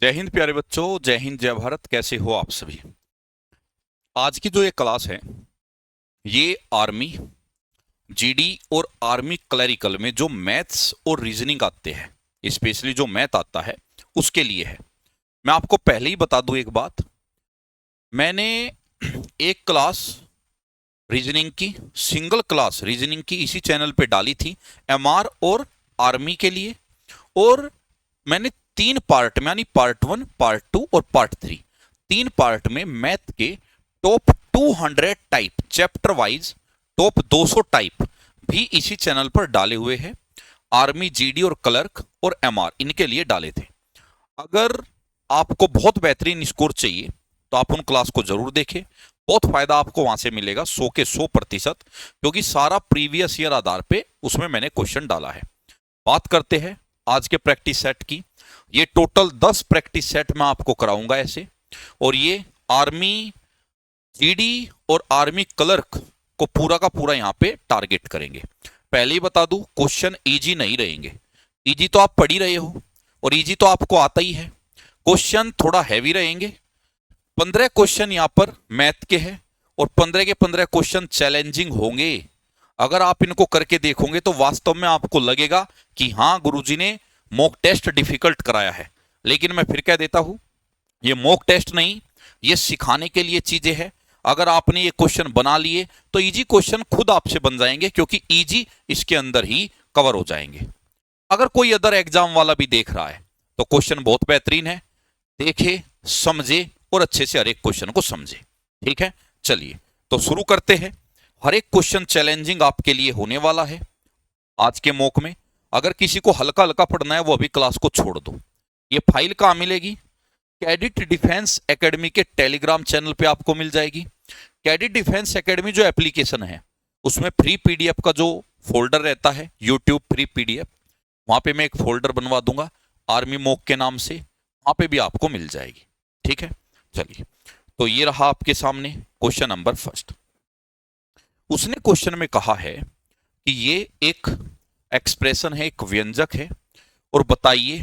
जय हिंद प्यारे बच्चों। जय हिंद जय भारत। कैसे हो आप सभी। आज की जो ये क्लास है ये आर्मी जीडी और आर्मी क्लरिकल में जो मैथ्स और रीजनिंग आते हैं, स्पेशली जो मैथ आता है उसके लिए है। मैं आपको पहले ही बता दूं एक बात। मैंने एक क्लास रीजनिंग की, सिंगल क्लास रीजनिंग की इसी चैनल पे डाली थी, एमआर और आर्मी के लिए। और मैंने तीन पार्ट में, यानी पार्ट 1, पार्ट 2 और पार्ट 3, तीन पार्ट में मैथ के top 200 type chapter wise, top 200 type भी इसी चैनल पर डाले हुए हैं। आर्मी, जीडी और क्लर्क और एमआर इनके लिए डाले थे। अगर आपको बहुत बेहतरीन स्कोर चाहिए तो आप उन क्लास को जरूर देखें। बहुत फायदा आपको वहां से मिलेगा, 100 के 100%, क्योंकि सारा प्रीवियस ईयर आधार पे उसमें मैंने क्वेश्चन डाला है। बात करते हैं आज के प्रैक्टिस सेट की। ये टोटल 10 प्रैक्टिस सेट मैं आपको कराऊंगा ऐसे। और ये आर्मी जीडी और आर्मी क्लर्क को पूरा का पूरा यहां पे टारगेट करेंगे। पहले ही बता दूं, क्वेश्चन इजी नहीं रहेंगे। इजी तो आप पढ़ ही रहे हो और इजी तो आपको आता ही है। क्वेश्चन थोड़ा हैवी रहेंगे। 15 क्वेश्चन यहां पर मैथ के हैं और 15 के 15 क्वेश्चन चैलेंजिंग होंगे। अगर आप इनको करके देखोगे तो वास्तव में आपको लगेगा कि हाँ गुरुजी ने मॉक टेस्ट डिफिकल्ट कराया है। लेकिन मैं फिर कह देता हूं, ये मॉक टेस्ट नहीं, ये सिखाने के लिए चीजें हैं। अगर आपने ये क्वेश्चन बना लिए तो इजी क्वेश्चन खुद आपसे बन जाएंगे, क्योंकि इजी इसके अंदर ही कवर हो जाएंगे। अगर कोई अदर एग्जाम वाला भी देख रहा है तो क्वेश्चन बहुत बेहतरीन है, देखे, समझे और अच्छे से हर एक क्वेश्चन को समझे। ठीक है, चलिए तो शुरू करते हैं। हर एक क्वेश्चन चैलेंजिंग आपके लिए होने वाला है आज के मॉक में। अगर किसी को हल्का हल्का पढ़ना है वो अभी क्लास को छोड़ दो। ये फाइल कहाँ मिलेगी? कैडिट डिफेंस एकेडमी के टेलीग्राम चैनल पे आपको मिल जाएगी। कैडिट डिफेंस एकेडमी जो एप्लीकेशन है उसमें फ्री पीडीएफ का जो फोल्डर रहता है, यूट्यूब फ्री पीडीएफ, वहां पे मैं एक फोल्डर बनवा दूंगा आर्मी मॉक के नाम से, वहां पे भी आपको मिल जाएगी। ठीक है, चलिए तो ये रहा आपके सामने क्वेश्चन नंबर फर्स्ट। उसने क्वेश्चन में कहा है कि ये एक एक्सप्रेशन है, एक व्यंजक है, और बताइए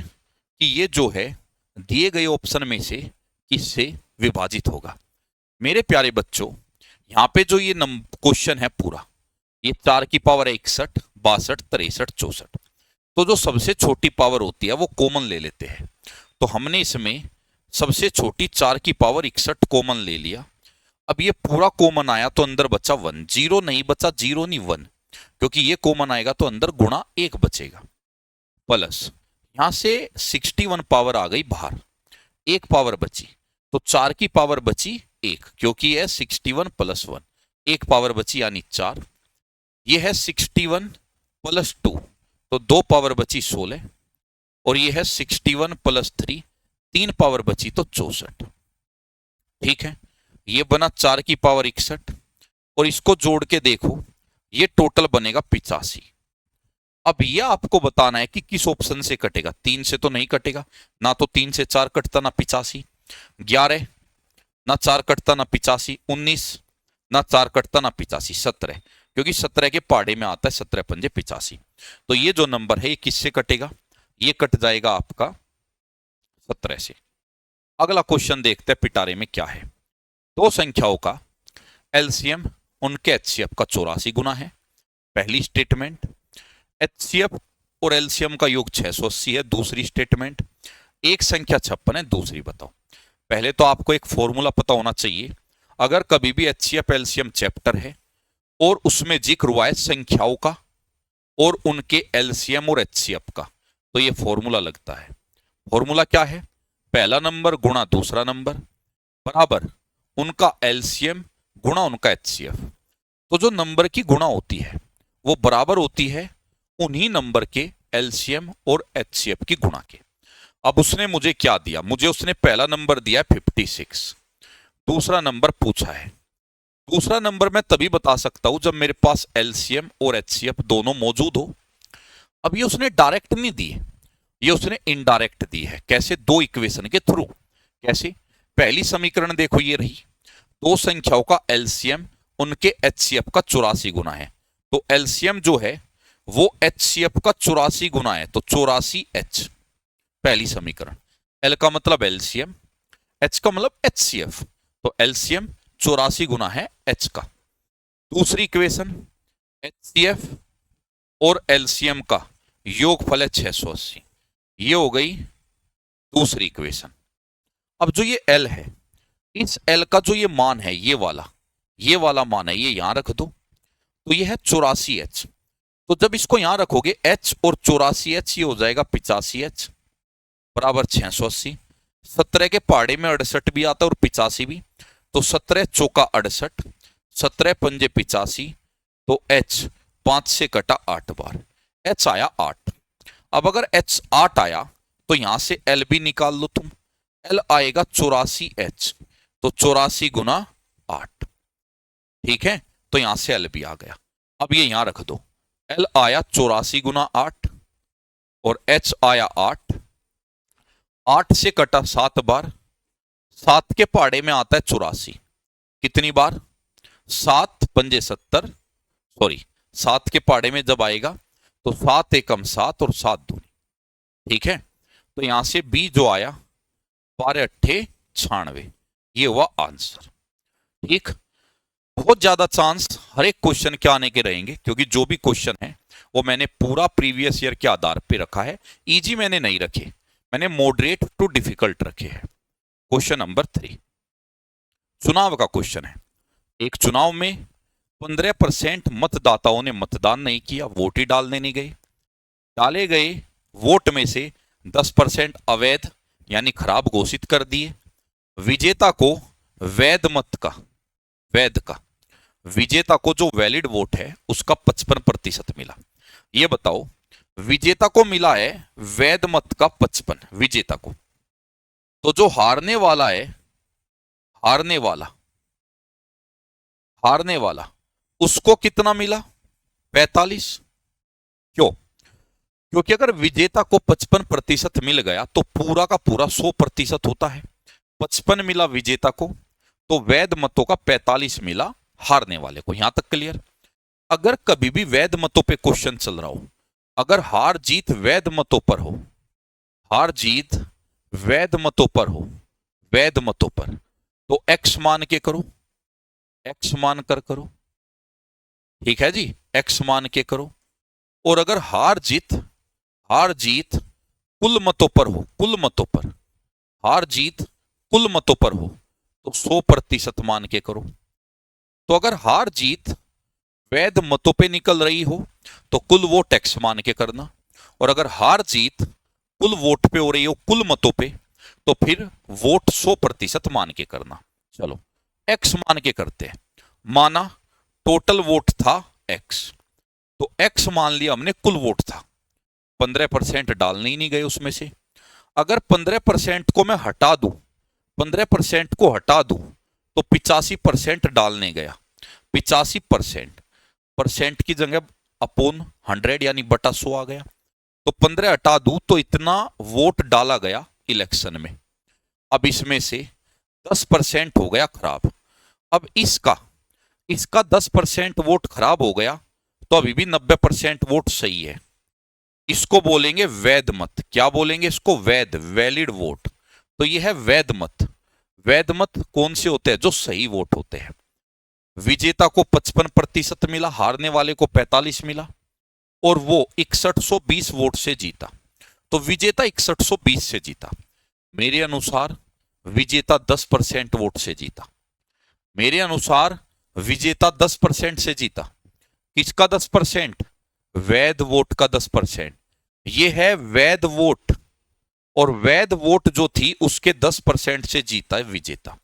कि ये जो है दिए गए ऑप्शन में से किससे विभाजित होगा। मेरे प्यारे बच्चों, यहां पे जो ये क्वेश्चन है पूरा, ये 4 की पावर 61, 62, 63, 64, तो जो सबसे छोटी पावर होती है वो कॉमन ले लेते हैं। तो हमने इसमें सबसे छोटी 4 की पावर 61 कॉमन ले लिया। अब ये पूरा कॉमन आया तो अंदर बचा 1, जीरो नहीं बचा, जीरो नहीं 1, क्योंकि ये कॉमन आएगा तो अंदर गुणा 1 बचेगा, प्लस यहां से 61 पावर आ गई बाहर, एक पावर बची, तो 4 की पावर बची 1, क्योंकि यह 61 प्लस 1, एक पावर बची यानी 4। ये है 61 प्लस 2, तो 2 पावर बची 16, और ये है 61 प्लस 3, 3 पावर बची तो 64। ठीक है, ये बना 4 की पावर 61, और इसको जोड़ के देखो ये टोटल बनेगा 85। अब ये आपको बताना है कि किस ऑप्शन से कटेगा। 3 से तो नहीं कटेगा, ना तो 3 से 4 कटता ना 85, 11 ना 4 कटता ना 85, 19 ना 4 कटता ना 85, 17, क्योंकि 17 के पहाड़े में आता है 17 पंजे 85। तो ये जो नंबर है ये किससे कटेगा? ये कट जाएगा आपका 17 से। अगला क्वेश्चन देखते हैं पिटारे में क्या है। दो संख्याओं का एलसीएम उनके एचसीएफ का 84 गुना है, पहली स्टेटमेंट। एचसीएफ और एलसीएम का योग 680 है, दूसरी स्टेटमेंट। एक संख्या 56 है, दूसरी बताओ। पहले तो आपको एक फॉर्मूला पता होना चाहिए। अगर कभी भी एचसीएफ एलसीएम चैप्टर है और उसमें जिक्र हुआ है संख्याओं का और उनके एलसीएम और एचसीएफ का, तो ये फॉर्मूला लगता है। फॉर्मूला क्या है? पहला नंबर गुणा दूसरा नंबर बराबर उनका एलसीएम गुणा उनका एचसीएफ। तो जो नंबर की गुणा होती है वो बराबर होती है उन्हीं नंबर के एलसीएम और एचसीएफ की गुणा के। अब उसने मुझे क्या दिया? मुझे उसने पहला नंबर दिया है 56, दूसरा नंबर पूछा है। दूसरा नंबर मैं तभी बता सकता हूं जब मेरे पास एलसीएम और एचसीएफ दोनों मौजूद हो। अब ये उसने डायरेक्ट नहीं दी है, ये उसने इनडायरेक्ट दी है। कैसे? दो इक्वेशन के थ्रू। कैसे? पहली समीकरण देखो, ये रही, दो संख्याओं का एलसीएम उनके एचसीएफ का 84 गुना है, तो एलसीएम जो है वो एचसीएफ का 84 गुना है, तो 84H पहली समीकरण। एल का मतलब एलसीएम, एच का मतलब एचसीएफ, तो एलसीएम 84 गुना है एच का। दूसरी इक्वेशन, एचसीएफ और एलसीएम का योगफल है 680, ये हो गई दूसरी इक्वेशन। अब जो ये एल है, इस एल का जो ये मान है, ये वाला मान है, ये यहां रख दो, तो ये है 84H। तो जब इसको यहां रखोगे H और 84H, ये हो जाएगा 85H बराबर 680। 17 के पहाड़े में 68 भी आता है और 85 भी, तो 17 चौका 68, 17 पंजे 85, तो H 5 से कटा 8 बार, H आया 8। अब अगर H 8 आया तो यहां से L भी निकाल लो तुम, L आएगा 84H, तो 84 गुना 8, ठीक है, तो यहां से L भी आ गया। अब ये यहां रख दो, L आया 84 गुना 8 और H आया 8, 8 से कटा 7 बार, 7 के पहाड़े में आता है 84, कितनी बार, 7 पंजे 70, सॉरी 7 के पहाड़े में जब आएगा तो 7 एकम 7 और 7 दूनी, ठीक है, तो यहां से B जो आया 12 अट्ठे 96, ये हुआ आंसर। ठीक, बहुत ज्यादा चांस हर एक क्वेश्चन के आने के रहेंगे, क्योंकि जो भी क्वेश्चन है वो मैंने पूरा प्रीवियस ईयर के आधार पे रखा है, इजी मैंने नहीं रखे, मैंने मॉडरेट टू डिफिकल्ट रखे हैं। क्वेश्चन नंबर 3 चुनाव का क्वेश्चन है। एक चुनाव में 15% मतदाताओं ने मतदान नहीं किया, वोट ही डालने नहीं गए। डाले गए वोट में से 10% अवैध यानी खराब घोषित कर दिए। विजेता को विजेता को जो वैलिड वोट है उसका 55% मिला। ये बताओ, विजेता को मिला है वैध मत का 55 विजेता को, तो जो हारने वाला उसको कितना मिला, 45। क्यों? क्योंकि अगर विजेता को 55% मिल गया तो पूरा का पूरा 100% होता है। 55 मिला विजेता को, तो वैध मतों का 45 मिला हारने वाले को। यहां तक क्लियर? अगर कभी भी वैध मतों पे क्वेश्चन चल रहा हो, अगर हार जीत वैध मतों पर हो, वैध मतों पर, तो एक्स मान के करो, एक्स मान कर करो, ठीक है जी, एक्स मान के करो। और अगर हार जीत कुल मतों पर हो, हार जीत कुल मतों पर हो, तो 100% मान के करो। तो अगर हार जीत वैध मतों पे निकल रही हो तो कुल वोट एक्स मान के करना, और अगर हार जीत कुल वोट पे हो रही हो, कुल मतों पे, तो फिर वोट 100% मान के करना। चलो एक्स मान के करते हैं। माना टोटल वोट था एक्स, तो एक्स मान लिया हमने कुल वोट था, 15% डालने ही नहीं गए उसमें से। अगर 15% को मैं हटा दूं, 15% को हटा दूं तो 85% डालने गया। 85% की जगह अपॉन 100 यानी बटा 100 आ गया, तो 15 हटा दूं तो इतना वोट डाला गया इलेक्शन में। अब इसमें से 10% हो गया खराब। अब इसका 10% वोट खराब हो गया, तो अभी भी 90% वोट सही है। इसको बोलेंगे वैध मत। क्या बोलेंगे इसको? Valid vote. तो यह है वैध मत। वैध मत कौन से होते हैं? जो सही वोट होते हैं। विजेता को 55% मिला, हारने वाले को 45 मिला, और वो 6120 वोट से जीता। तो विजेता 6120 से जीता। मेरे अनुसार विजेता 10% वोट से जीता। मेरे अनुसार विजेता 10% से जीता। किसका 10%? वैध वोट का 10%। यह है वैध वोट, और वैध वोट जो थी उसके 10% से जीता है विजेता।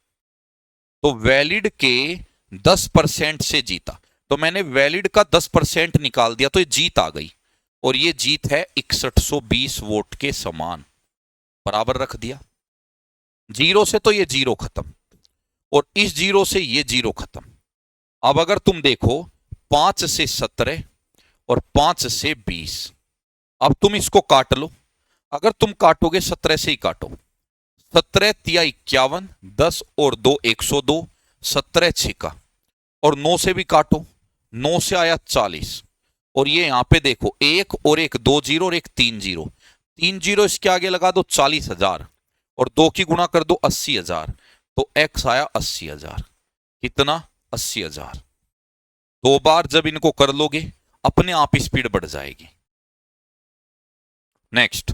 तो वैलिड के 10% से जीता, तो मैंने वैलिड का 10% निकाल दिया, तो ये जीत आ गई, और ये जीत है 6120 वोट के समान, बराबर रख दिया। जीरो से तो ये जीरो खत्म, और इस जीरो से ये जीरो खत्म। अब अगर तुम देखो 5 से 17 और 5 से 20, अब तुम इसको काट लो। अगर तुम काटोगे 17 से ही काटो, 17 तिया 51, 10 और 2 102, 17 छिका, और 9 से भी काटो, 9 से आया 40, और ये यहां पे देखो 1 और 1 2 जीरो और 1 3 जीरो, 3 जीरो इसके आगे लगा दो 40,000, और 2 की गुणा कर दो 80,000, तो x आया 80,000। कितना? 80,000। 2 बार जब इनको कर लोगे अपने आप स्पीड बढ़ जाएगी। नेक्स्ट,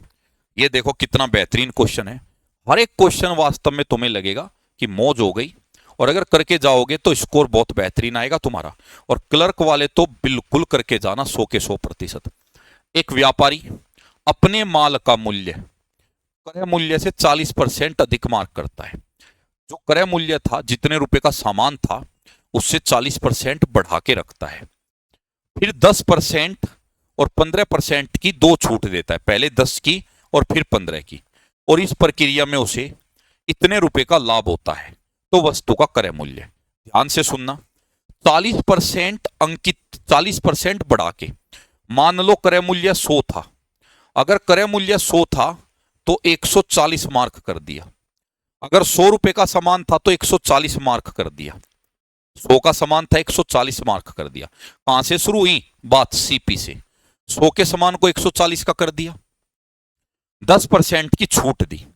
ये देखो कितना बेहतरीन क्वेश्चन है। हर एक क्वेश्चन वास्तव में तुम्हें लगेगा कि मौज हो गई, और अगर करके जाओगे तो स्कोर बहुत बेहतरीन आएगा तुम्हारा। और क्लर्क वाले तो बिल्कुल करके जाना 100 के 100%। एक व्यापारी अपने माल का मूल्य क्रय मूल्य से 40% अधिक मार्क करता है। जो क्रय मूल्य था, जितने रुपए का सामान था, उससे 40% बढ़ा के रखता है। फिर 10% और 15% की 2 छूट देता है, पहले 10 की और फिर 15 की, और इस प्रक्रिया में उसे इतने रुपए का लाभ होता है। तो वस्तु का क्रय मूल्य, ध्यान से सुनना, 40% अंकित, 40% बढ़ा के, मान लो क्रय मूल्य 100 था। अगर क्रय मूल्य 100 था तो 140 मार्क कर दिया। अगर 100 रुपए का सामान था तो 140 मार्क कर दिया। 100 का सामान था, 140 मार्क कर दिया। कहां से शुरू हुई बात? सीपी से। 100 के सामान को 140 का कर दिया, 10% की छूट दी।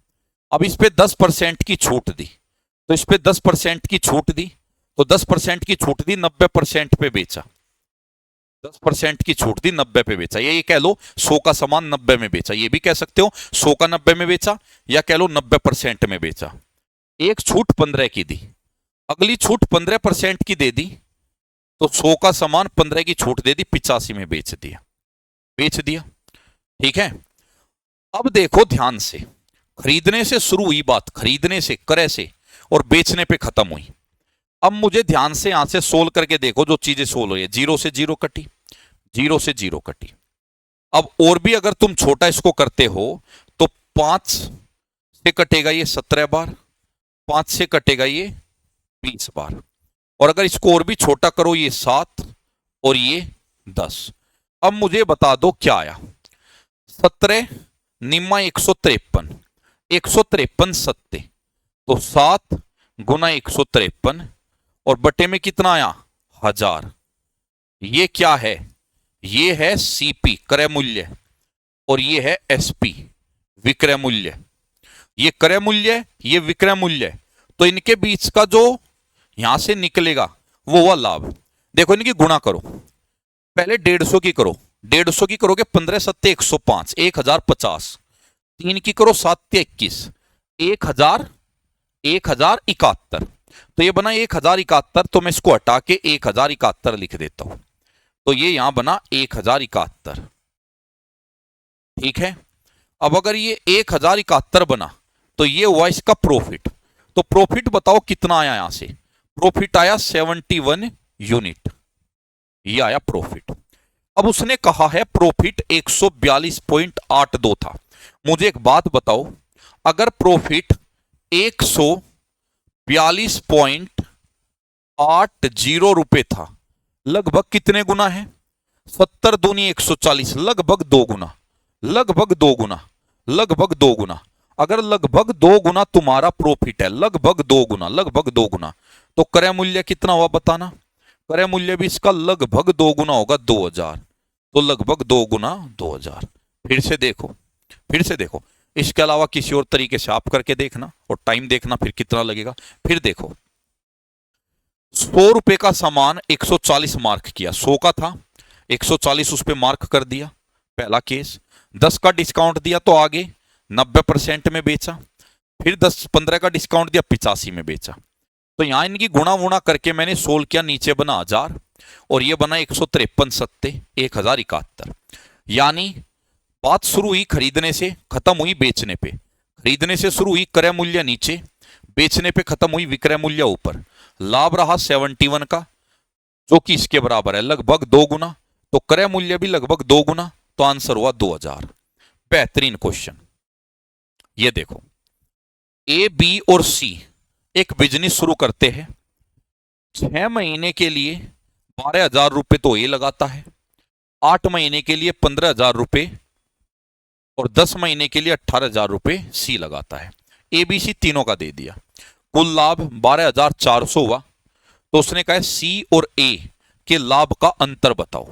अब इस पे 10% की छूट दी, तो इस पे 10% की छूट दी, तो 10% की छूट दी, 90% पे बेचा। 10% की छूट दी, 90 पे बेचा। ये कह लो 100 का सामान 90 में बेचा, ये भी कह सकते हो 100 का 90 में बेचा, या कह लो 90% में बेचा। एक छूट 15 की दी, अगली छूट 15% की दे दी, तो 100 का सामान 15 की छूट दे दी, 85 में बेच दिया। बेच दिया, ठीक है। अब देखो ध्यान से, खरीदने से शुरू हुई बात, खरीदने से, क्रय से, और बेचने पे खत्म हुई। अब मुझे ध्यान से यहां से सोल्व करके देखो, जो चीजें सोल्व हुई है। 0 से 0 कटी, 0 से 0 कटी। अब और भी अगर तुम छोटा इसको करते हो तो 5 से कटेगा ये 17 बार, 5 से कटेगा ये 20 बार, और अगर इसको और भी छोटा करो, ये 7 और ये 10। अब मुझे बता दो क्या आया? 17 निम्मा 153, 153 सत्ते, तो 7 गुना 153, और बटे में कितना आया? 1000। ये क्या है? ये है सीपी क्रय मूल्य, और ये है एसपी विक्रय मूल्य। ये क्रय मूल्य, ये विक्रय मूल्य, तो इनके बीच का जो यहां से निकलेगा वो हुआ लाभ। देखो इनकी गुणा करो, पहले 150 की करो, 150 की करोगे 15 सत्ते 105, 1050। 3 की करो 7 21, 1071, तो ये बना 1071। तो मैं इसको हटा के 1071 लिख देता हूं, तो ये यहां बना 1071, ठीक है। अब अगर ये 1071 बना तो ये हुआ इसका प्रॉफिट। तो प्रॉफिट बताओ कितना आया? यहां से प्रॉफिट आया 71 यूनिट, ये आया प्रॉफिट। अब उसने कहा है प्रॉफिट 142.82 था। मुझे एक बात बताओ, अगर प्रॉफिट 142.80 रुपए था, लगभग कितने गुना है? 70 दूनी 140, लगभग 2 गुना, लगभग 2 गुना, लगभग 2 गुना। अगर लगभग 2 गुना तुम्हारा प्रॉफिट है, लगभग 2 गुना, लगभग 2 गुना, तो क्रय मूल्य कितना हुआ बताना? क्रय मूल्य भी इसका लगभग 2 गुना होगा, 2000। तो लगभग 2 गुना 2000। फिर से देखो, फिर से देखो, इसके अलावा किसी और तरीके से आप करके देखना और टाइम देखना फिर कितना लगेगा। फिर देखो, 100 रुपए का सामान 140 मार्क किया, 100 का था, 140 उस पर मार्क कर दिया, पहला केस। 10 का डिस्काउंट दिया तो आगे 90% में बेचा, फिर 15 का डिस्काउंट दिया 85 में बेचा। तो यहां इनकी गुणा वुणा करके मैंने सोल्व किया, नीचे बना 1000 और ये बना 153 सत्ते 1071। यानी बात शुरू हुई खरीदने से, खत्म हुई बेचने पे। खरीदने से शुरू हुई क्रय मूल्य नीचे, बेचने पे खत्म हुई विक्रय मूल्य ऊपर। लाभ रहा 71 का, जो कि इसके बराबर है लगभग 2 गुना, तो क्रय मूल्य भी लगभग 2 गुना, तो आंसर हुआ 2000। बेहतरीन क्वेश्चन। ये देखो, ए बी और सी एक बिजनेस शुरू करते हैं। 6 महीने के लिए 12,000 रुपए तो ए लगाता है, 8 महीने के लिए 15,000 रुपए, और 10 महीने के लिए 18,000 रुपए सी लगाता है। ए बी सी तीनों का दे दिया, कुल लाभ 12,400 हुआ। तो उसने कहा सी और ए के लाभ का अंतर बताओ।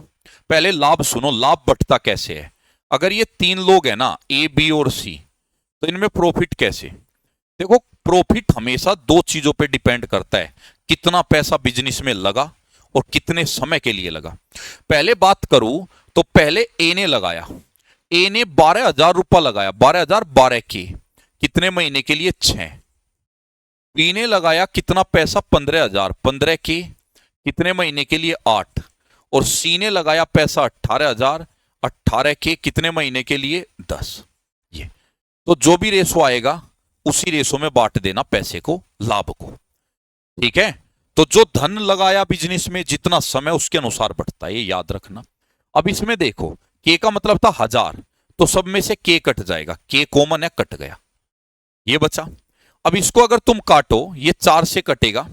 पहले लाभ सुनो, लाभ बंटता कैसे है। अगर ये 3 लोग हैं ना, ए बी और सी, तो इनमें प्रॉफिट कैसे? देखो, प्रॉफिट हमेशा दो चीजों पे डिपेंड करता है, कितना पैसा बिजनेस में लगा और कितने समय के लिए लगा। पहले बात करूं तो पहले ए ने लगाया, ए ने 12,000 रुपया लगाया, 12,000 12 के कितने महीने के लिए 6। बी ने लगाया कितना पैसा 15,000 15 के कितने महीने के लिए 8। और सी ने लगाया पैसा 18,000 18 के कितने महीने के लिए 10। ये तो जो भी रेशो आएगा उसी रेशो में बांट देना पैसे को, लाभ को। ठीक है, तो जो धन लगाया बिजनेस में जितना समय उसके अनुसार बढ़ता है, ये याद रखना। अब इसमें देखो, के का मतलब था 1000, तो सब में से के कट जाएगा, के कॉमन है, कट गया, ये बचा। अब इसको अगर तुम काटो, ये 4 से कटेगा,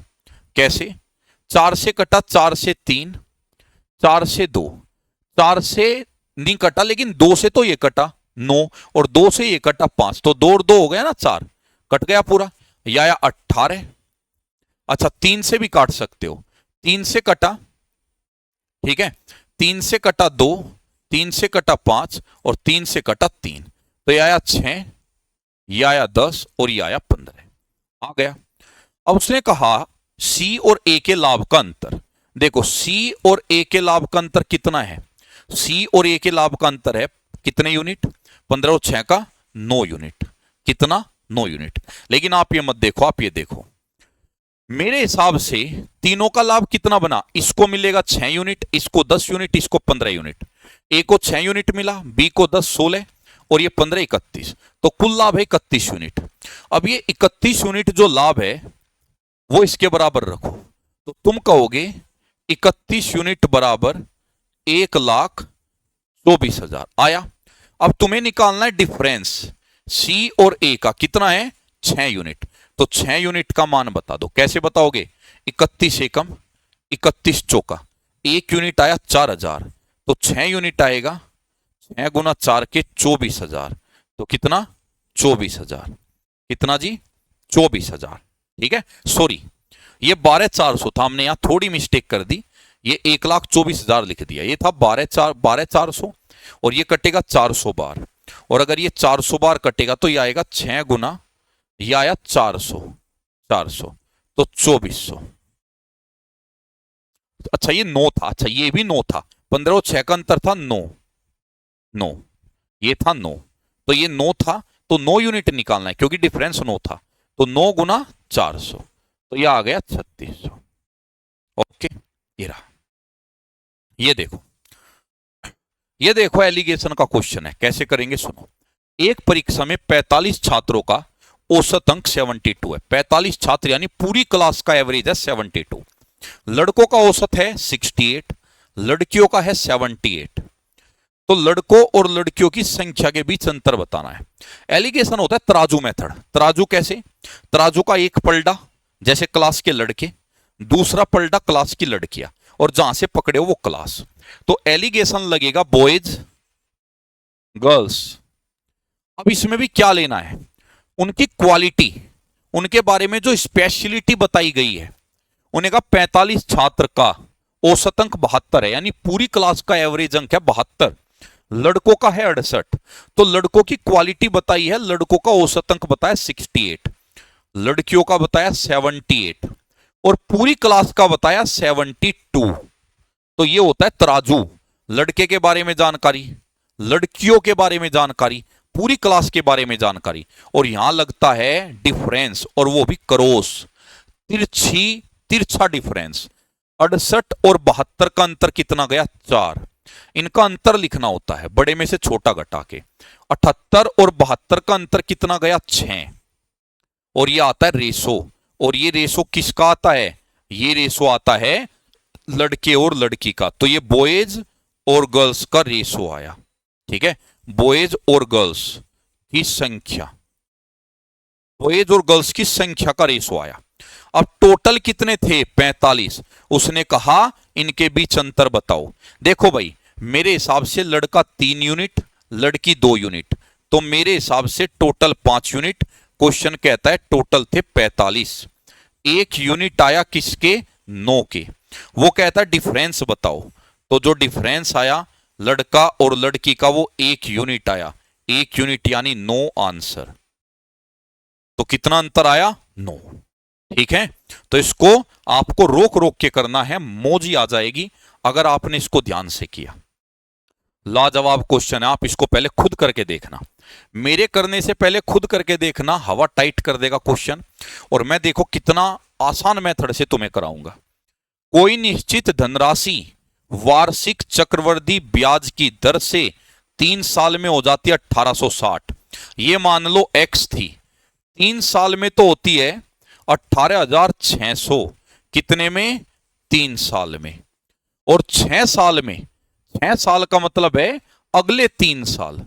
कैसे? 4 से कटा, 4 से 3, 4 से 2, 4 से नहीं कटा लेकिन 2 से तो ये कटा 9, और 2 से ये कटा 5, तो 2 और 2 हो गया ना 4, कट गया पूरा, या 18। अच्छा, 3 से भी काट सकते हो, 3 से कटा, ठीक है, 3 से कटा 2, 3 से कटा 5 और 3 से कटा 3, तो ये आया 6, ये आया 10 और ये आया 15, आ गया। अब उसने कहा सी और ए के लाभ का अंतर। देखो, सी और ए के लाभ का अंतर कितना है? सी और ए के लाभ का अंतर है कितने यूनिट? 15 और 6 का 9 यूनिट। कितना? 9 यूनिट। लेकिन आप ये मत देखो, आप ये देखो, मेरे हिसाब से तीनों का लाभ कितना बना? इसको मिलेगा 6 यूनिट, इसको 10 यूनिट, इसको 15 यूनिट। ए को 6 यूनिट मिला, बी को 10 16 और ये 15 31, तो कुल लाभ है 31 यूनिट। अब ये 31 यूनिट जो लाभ है वो इसके बराबर रखो, तो तुम कहोगे 31 यूनिट बराबर 1,24,000 आया। अब तुम्हें निकालना है डिफरेंस सी और ए का, कितना है? 6 यूनिट। तो 6 यूनिट का मान बता दो, कैसे बताओगे? 31 एकम 31 चौका, 1 यूनिट आया 4,000, तो 6 यूनिट आएगा 6 गुना 4 के 24,000, तो कितना? 24,000। कितना जी? 24,000। ठीक है, सॉरी, ये 12,400 था, हमने यहां थोड़ी मिस्टेक कर दी, ये 1,24,000 लिख दिया, ये था 12,400 और ये कटेगा 400 बार, और अगर ये 400 बार कटेगा तो ये आएगा 6 गुना, ये आया 400 400, तो 2400। अच्छा, ये 9 था, अच्छा ये भी 9 था, 15 और 6 का अंतर था 9 9, ये था 9, तो ये 9 था, तो 9 यूनिट निकालना है क्योंकि डिफरेंस 9 था, तो 9 गुना 400, तो ये आ गया 3600। ओके, ये रहा। ये देखो, ये देखो एलिगेशन का क्वेश्चन है, कैसे करेंगे सुनो। एक परीक्षा में 45 छात्रों का औसत अंक 72 है। 45 छात्र यानी पूरी क्लास का एवरेज है 72। लड़कों का औसत है 68, लड़कियों का है 78। तो लड़कों और लड़कियों की संख्या के बीच अंतर बताना है। एलिगेशन होता है तराजू मेथड। तराजू कैसे? तराजू का एक पलड़ा जैसे क्लास के लड़के, दूसरा पलड़ा क्लास की लड़कियां, और जहां से पकड़े हो वो क्लास। तो एलिगेशन लगेगा बॉयज गर्ल्स। अब इसमें भी क्या लेना है? उनकी क्वालिटी, उनके बारे में जो स्पेशलिटी बताई गई है। उन्हें कहा 45 छात्र का औसत अंक 72 है, यानी पूरी क्लास का एवरेज अंक है 72, लड़कों का है 68, तो लड़कों की क्वालिटी बताई है, लड़कों का औसत अंक बताया 68, लड़कियों का बताया 78 और पूरी क्लास का बताया 72। तो ये होता है तराजू। लड़के के बारे में जानकारी, लड़कियों के बारे में जानकारी, पूरी क्लास के बारे में जानकारी, और यहां लगता है डिफरेंस, और वो भी क्रॉस, तिरछा डिफरेंस। 68 और 72 का अंतर कितना गया? 4। इनका अंतर लिखना होता है बड़े में से छोटा घटा के। 78 और 72 का अंतर कितना गया? 6। और ये आता है रेशो, और ये रेशो किसका आता है? ये रेशो आता है लड़के और लड़की का, तो ये बॉयज और गर्ल्स का रेशो आया। ठीक है, बॉयज और गर्ल्स की संख्या, बॉयज और गर्ल्स की संख्या का रेशो आया। अब टोटल कितने थे? 45। उसने कहा इनके बीच अंतर बताओ। देखो भाई, मेरे हिसाब से लड़का 3 यूनिट, लड़की 2 यूनिट, तो मेरे हिसाब से टोटल 5 यूनिट। क्वेश्चन कहता है टोटल थे 45, 1 यूनिट आया किसके? 9 के। वो कहता है डिफरेंस बताओ, तो जो डिफरेंस आया लड़का और लड़की का वो 1 यूनिट आया, 1 यूनिट यानी 9 आंसर। तो कितना अंतर आया? 9। ठीक है, तो इसको आपको रोक रोक के करना है, मौज ही आ जाएगी अगर आपने इसको ध्यान से किया। लाजवाब क्वेश्चन है, आप इसको पहले खुद करके देखना, मेरे करने से पहले खुद करके देखना, हवा टाइट कर देगा क्वेश्चन। और मैं देखो कितना आसान मेथड से तुम्हें कराऊंगा। कोई निश्चित धनराशि वार्षिक चक्रवृद्धि ब्याज की दर से 3 साल में हो जाती है 1860। ये मान लो x थी, 3 साल में तो होती है 18,600। कितने में? 3 साल में। और 6 साल में, 6 साल का मतलब है अगले 3 साल।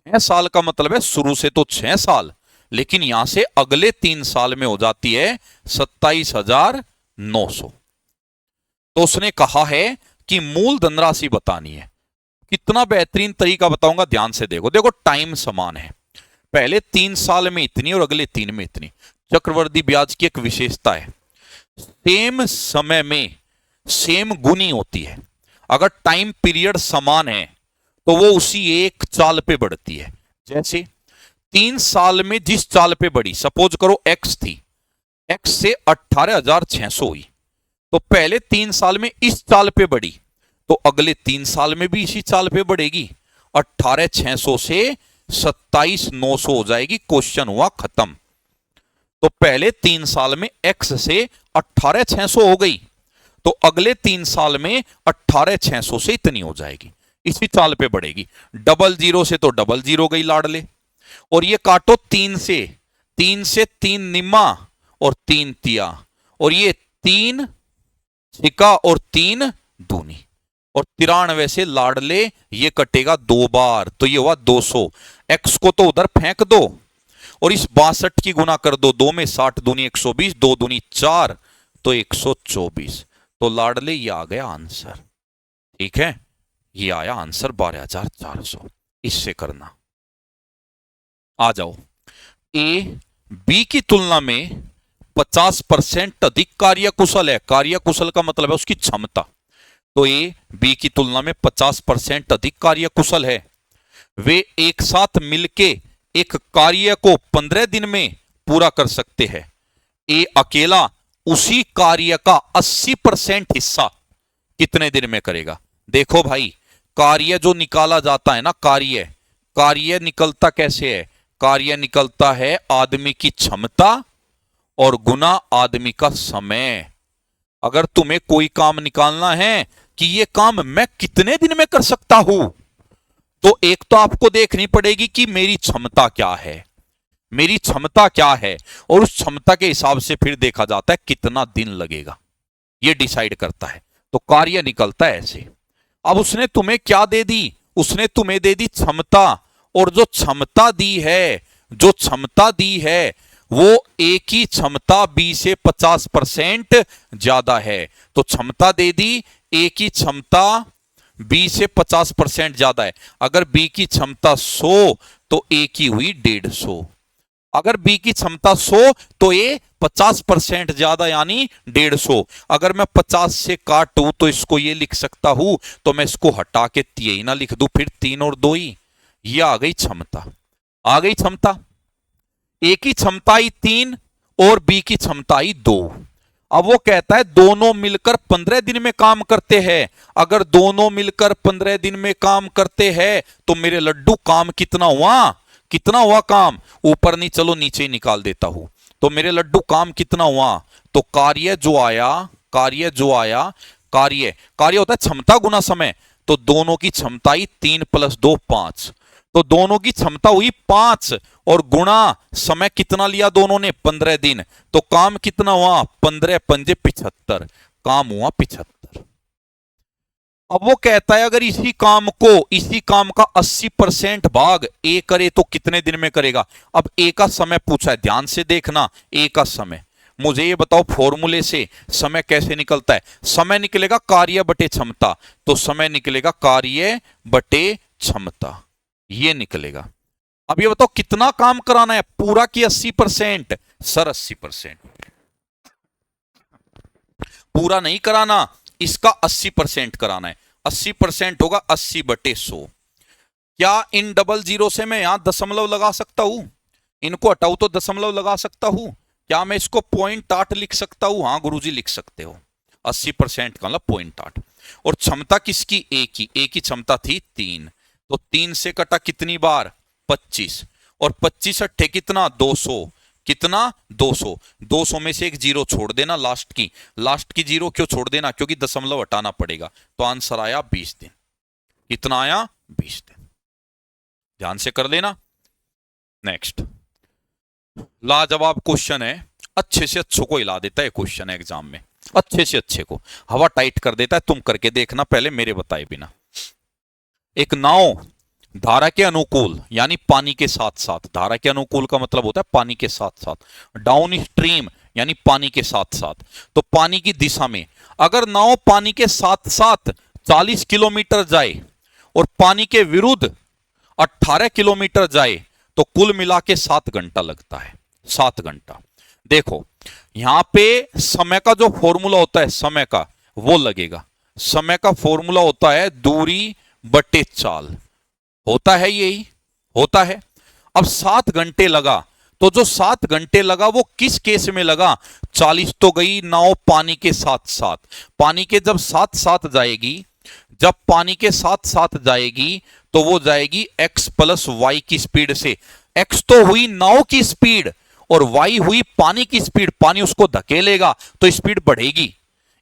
6 साल का मतलब है शुरू से तो 6 साल, लेकिन यहां से अगले 3 साल में हो जाती है 27,900। तो उसने कहा है कि मूल धनराशि बतानी है। कितना बेहतरीन तरीका बताऊंगा, ध्यान से देखो। देखो टाइम समान है, पहले 3 साल में इतनी और अगले 3 में इतनी। चक्रवृद्धि ब्याज की एक विशेषता है, सेम समय में सेम गुनी होती है। अगर टाइम पीरियड समान है तो वो उसी एक चाल पे बढ़ती है। जैसे 3 साल में जिस चाल पे बढ़ी, सपोज करो x थी, x से 18,600 हुई, तो पहले 3 साल में इस चाल पे बढ़ी, तो अगले 3 साल में भी इसी चाल पे बढ़ेगी। 18,600 से 27,900 हो जाएगी, क्वेश्चन हुआ खत्म। तो पहले 3 साल में x से 18,600 हो गई, तो अगले 3 साल में 18,600 से इतनी हो जाएगी, इसी चाल पे बढ़ेगी। 00 से तो 00 गई लाडले, और ये काटो 3 से, 3 से 3 निम्मा और 3 तिया, और ये 3 छिका और 3 दूनी, और 93 से लाडले ये कटेगा 2 बार, तो ये हुआ 200। x को तो उधर फेंक दो और इस 62 की गुना कर दो, 2 में 60 दूनी 120, 2 दूनी 4, तो 124। तो लाडले ये आ गया आंसर। ठीक है, ये आया आंसर 12,400। इससे करना, आ जाओ। ए बी की तुलना में 50% अधिक कार्यकुशल है। कार्यकुशल का मतलब है उसकी क्षमता। तो ए बी की तुलना में 50% अधिक कार्यकुशल है। वे एक साथ मिलके एक कार्य को 15 दिन में पूरा कर सकते हैं। ए अकेला उसी कार्य का 80% हिस्सा कितने दिन में करेगा? देखो भाई, कार्य जो निकाला जाता है ना, कार्य निकलता कैसे है? कार्य निकलता है आदमी की क्षमता और गुना आदमी का समय। अगर तुम्हें कोई काम निकालना है कि ये काम मैं कितने दिन में कर सकता हूं, तो एक तो आपको देखनी पड़ेगी कि मेरी क्षमता क्या है, मेरी क्षमता क्या है, और उस क्षमता के हिसाब से फिर देखा जाता है कितना दिन लगेगा, ये डिसाइड करता है। तो कार्य निकलता है ऐसे। अब उसने तुम्हें क्या दे दी? उसने तुम्हें दे दी क्षमता, और जो क्षमता दी है, जो क्षमता दी है वो ए की क्षमता बी से 50% ज्यादा है। तो क्षमता दे दी, ए की क्षमता बी से 50% ज्यादा है। अगर बी की क्षमता 100 तो ए की हुई 150। अगर बी की क्षमता 100 तो ए 50% ज्यादा यानी 150। अगर मैं 50 से काटूं तो इसको ये लिख सकता हूं, तो मैं इसको हटा के यही ना लिख दूं, फिर 3 और 2 ही। ये आ गई क्षमता, आ गई क्षमता। ए की क्षमता आई 3 और बी की क्षमता आई 2। अब वो कहता है दोनों मिलकर 15 दिन में काम करते हैं। अगर दोनों मिलकर 15 दिन में काम करते हैं तो मेरे लड्डू काम कितना हुआ? कितना हुआ काम? ऊपर नहीं, चलो नीचे ही निकाल देता हूं। तो मेरे लड्डू काम कितना हुआ? तो कार्य जो आया, कार्य होता है क्षमता गुना समय। तो दोनों की क्षमता ही 3 + 2 5। तो दोनों की क्षमता हुई 5 और गुणा समय कितना लिया दोनों ने? 15 दिन। तो काम कितना हुआ? 15 × 5 = 75। काम हुआ 75। अब वो कहता है अगर इसी काम का 80% भाग ए करे तो कितने दिन में करेगा? अब ए का समय पूछा है, ध्यान से देखना। ए का समय, मुझे ये बताओ फॉर्मूले से समय कैसे निकलता है? समय निकलेगा कार्य बटे क्षमता, तो समय निकलेगा कार्य बटे क्षमता, ये निकलेगा। अब ये बताओ कितना काम कराना है? पूरा की 80%? सर 80%। पूरा नहीं कराना, इसका 80% कराना है। 80% होगा 80/100। क्या इन 00 से मैं यहां दशमलव लगा सकता हूं? इनको हटाऊं तो दशमलव लगा सकता हूं। क्या मैं इसको 0.8 लिख सकता हूं? हाँ गुरुजी लिख सकते हो। 80% का मतलब 0.8। और क्षमता किसकी? ए की। ए की क्षमता थी 3, तो 3 से कटा कितनी बार? 25। और 25 अट्ठे कितना? 200। कितना? 200। 200 में से एक जीरो छोड़ देना, लास्ट की जीरो क्यों छोड़ देना? क्योंकि दशमलव हटाना पड़ेगा। तो आंसर आया 20 दिन। कितना आया? 20 दिन। ध्यान से कर लेना। नेक्स्ट लाजवाब क्वेश्चन है, अच्छे से अच्छों को हिला देता है क्वेश्चन है एग्जाम में, अच्छे से अच्छे को हवा टाइट कर देता है। तुम करके देखना पहले मेरे बताए बिना। एक नाव धारा के अनुकूल यानी पानी के साथ साथ, धारा के अनुकूल का मतलब होता है पानी के साथ साथ, डाउन स्ट्रीम यानी पानी के साथ साथ, तो पानी की दिशा में अगर नाव पानी के साथ साथ 40 किलोमीटर जाए और पानी के विरुद्ध 18 किलोमीटर जाए तो कुल मिला के 7 घंटा लगता है। 7 घंटा। देखो यहां पे समय का जो फॉर्मूला होता है, समय का, वो लगेगा। समय का फॉर्मूला होता है दूरी बटे चाल, होता है यही, होता है। अब 7 घंटे लगा, तो जो 7 घंटे लगा वो किस केस में लगा? 40 तो गई नाव पानी के साथ साथ, पानी के जब साथ साथ जाएगी, जब पानी के साथ साथ जाएगी तो वो जाएगी x प्लस वाई की स्पीड से। x तो हुई नाव की स्पीड और y हुई पानी की स्पीड, पानी उसको धकेलेगा तो स्पीड बढ़ेगी,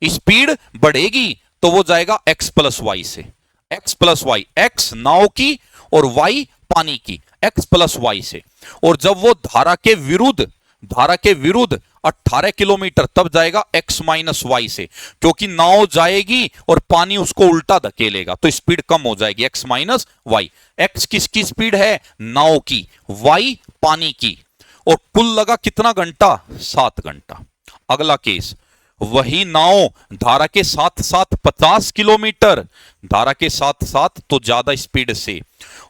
स्पीड बढ़ेगी तो वो जाएगा x प्लस वाई से। x प्लस वाई, x नाव की और y पानी की, x प्लस वाई से। और जब वो धारा के विरुद्ध 18 किलोमीटर, तब जाएगा x माइनस वाई से, क्योंकि नाव जाएगी और पानी उसको उल्टा धकेलेगा तो स्पीड कम हो जाएगी, x माइनस वाई। x किसकी स्पीड है? नाव की, y पानी की। और कुल लगा कितना घंटा? 7 घंटा। अगला केस, वही नाव धारा के साथ साथ 50 किलोमीटर, धारा के साथ साथ तो ज्यादा स्पीड से,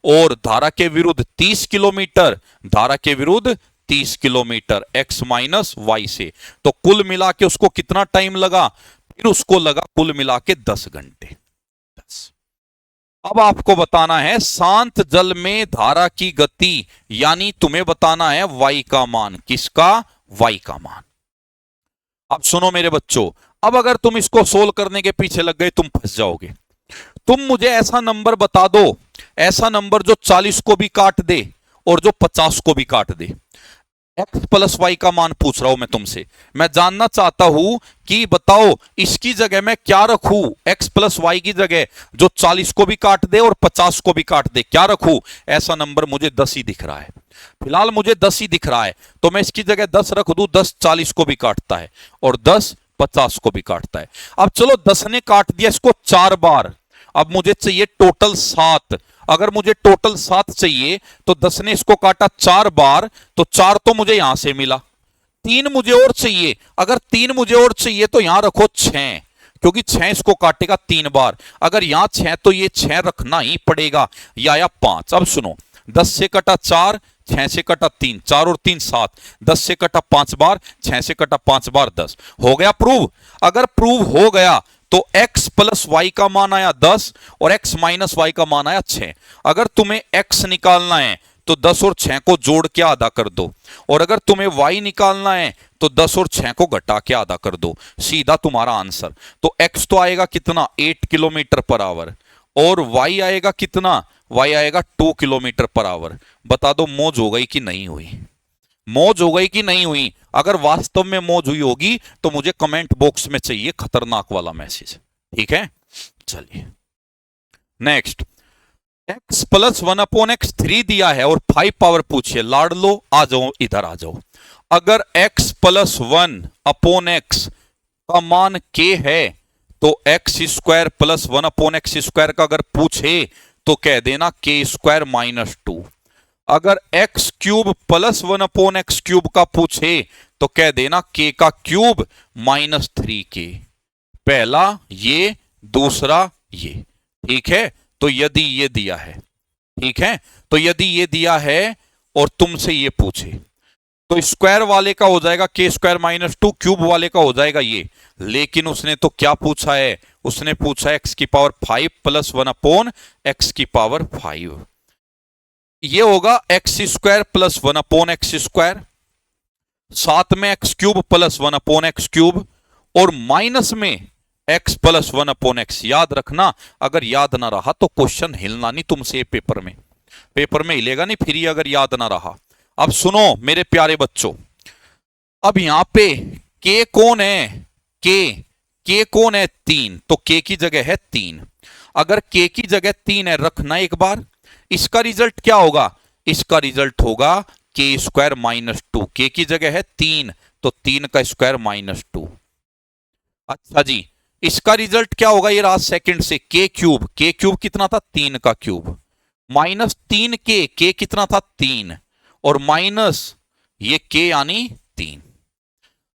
और धारा के विरुद्ध 30 किलोमीटर, धारा के विरुद्ध 30 किलोमीटर x माइनस वाई से, तो कुल मिला के उसको कितना टाइम लगा? फिर उसको लगा कुल मिला के 10 घंटे। अब आपको बताना है शांत जल में धारा की गति, यानी तुम्हें बताना है y का मान। किसका? y का मान। अब सुनो मेरे बच्चों, अब अगर तुम इसको सोल्व करने के पीछे लग गए तुम फंस जाओगे। तुम मुझे ऐसा नंबर बता दो, ऐसा नंबर जो 40 को भी काट दे और जो 50 को भी काट दे। x प्लस वाई का मान पूछ रहा हूं मैं तुमसे। मैं जानना चाहता हूं कि बताओ इसकी जगह मैं क्या रखूं, x प्लस वाई की जगह जो 40 को भी काट दे और 50 को भी काट दे, क्या रखूं? ऐसा नंबर मुझे 10 ही दिख रहा है, फिलहाल मुझे 10 ही दिख रहा है, तो मैं इसकी जगह 10 रख दूं। 10 40 को भी काटता है और 10 50 को भी काटता है। अब चलो 10 ने काट दिया इसको 4 बार, अब मुझे चाहिए टोटल 7। अगर मुझे टोटल 7 चाहिए तो 10 ने इसको काटा 4 बार, तो 4 तो मुझे यहां से मिला, 3 मुझे और चाहिए। अगर 3 मुझे और चाहिए तो यहां रखो 6, क्योंकि 6 इसको काटेगा 3 बार। अगर यहां 6 तो ये 6 रखना ही पड़ेगा, या आया 5। अब सुनो, 10 से कटा 4, 6 से कटा 3, 4 और 3 7, 10 से कटा 5 बार, 6 से कटा 5 बार 10। हो गया प्रूव? अगर प्रूव हो गया तो x प्लस वाई का मान आया 10 और x माइनस वाई का मान आया 6। अगर तुम्हें x निकालना है तो 10 और 6 को जोड़ के आधा कर दो, और अगर तुम्हें y निकालना है तो 10 और 6 को घटा के आधा कर दो, सीधा तुम्हारा आंसर। तो x तो आएगा कितना? 8 किलोमीटर पर आवर, और y आएगा कितना? y आएगा 2 किलोमीटर पर आवर। बता दो मौज हो गई कि नहीं हुई? मौज हो गई कि नहीं हुई? अगर वास्तव में मौज हुई होगी तो मुझे कमेंट बॉक्स में चाहिए खतरनाक वाला मैसेज, ठीक है? चलिए नेक्स्ट, x प्लस 1/x3 दिया है और 5 पावर पूछिए। लाड लो, आ जाओ, इधर आ जाओ। अगर x प्लस 1/x का मान k है तो x square plus 1/x square का अगर पूछे तो कह देना k स्क्वायर माइनस 2। अगर x cube plus 1/x cube का पूछे तो कह देना k का क्यूब माइनस 3k। पहला ये, दूसरा ये, ठीक है? तो यदि ये दिया है, ठीक है, तो यदि ये दिया है और तुमसे ये पूछे तो स्क्वायर वाले का हो जाएगा k स्क्वायर माइनस 2, क्यूब वाले का हो जाएगा ये। लेकिन उसने तो क्या पूछा है? उसने पूछा x की पावर 5 प्लस 1/x की पावर 5। ये होगा एक्स स्क्वायर प्लस 1/x², साथ में एक्स क्यूब प्लस 1/x³ और माइनस में x प्लस 1/x। याद रखना, अगर याद ना रहा तो क्वेश्चन हिलना नहीं तुमसे पेपर में हिलेगा नहीं फिर, अगर याद ना रहा। अब सुनो मेरे प्यारे बच्चों, अब यहां पे k कौन है, k कौन है 3, तो k की जगह है 3। अगर k की जगह 3 है, रखना एक बार, इसका रिजल्ट क्या होगा, इसका रिजल्ट होगा k² -2। k की जगह है 3 तो 3 का स्क्वायर -2। अच्छा जी, इसका रिजल्ट क्या होगा, ये रहा सेकंड से k³ कितना था 3 का क्यूब, -3k, k कितना था 3 और माइनस ये k यानी 3।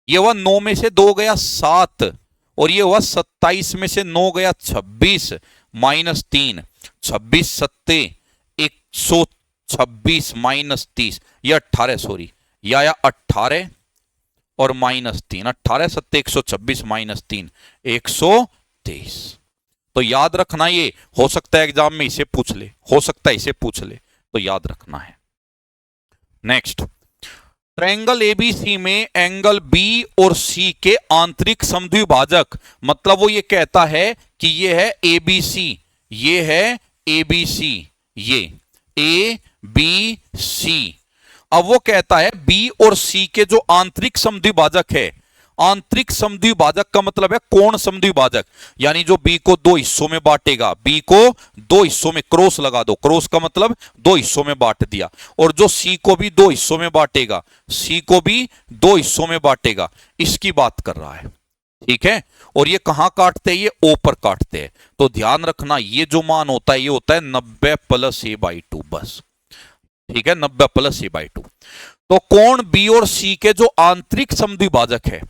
ये हुआ 9 में से 2 गया 7 और ये हुआ 27 में से 9 गया 26 -3, 26 सत्ते 126 -30, ये 18 सॉरी, ये आया 18 और -3, 18 सत्ते 126 -3 123। तो याद रखना, ये हो सकता है एग्जाम में इसे पूछ ले, हो सकता है इसे पूछ ले, तो याद रखना है। नेक्स्ट, ट्रायंगल एबीसी में एंगल बी और सी के आंतरिक समद्विभाजक, मतलब वो ये कहता है कि ये है एबीसी, ये है एबीसी, ये ए बी सी। अब वो कहता है बी और सी के जो आंतरिक समद्विभाजक है, आंतरिक समद्विभाजक का मतलब है कोण समद्विभाजक, यानी जो बी को 2 हिस्सों में बांटेगा, बी को 2 हिस्सों में क्रॉस लगा दो, क्रॉस का मतलब 2 हिस्सों में बांट दिया, और जो सी को भी 2 हिस्सों में बांटेगा, सी को भी 2 हिस्सों में बांटेगा, इसकी बात कर रहा है। ठीक है, और ये कहां काटते हैं, ये ओ पर काटते हैं। तो ध्यान रखना, ये जो मान होता है ये होता है 90 + a/2 बस। ठीक है, 90 + a/2। तो कोण बी और सी के जो आंतरिक समद्विभाजक है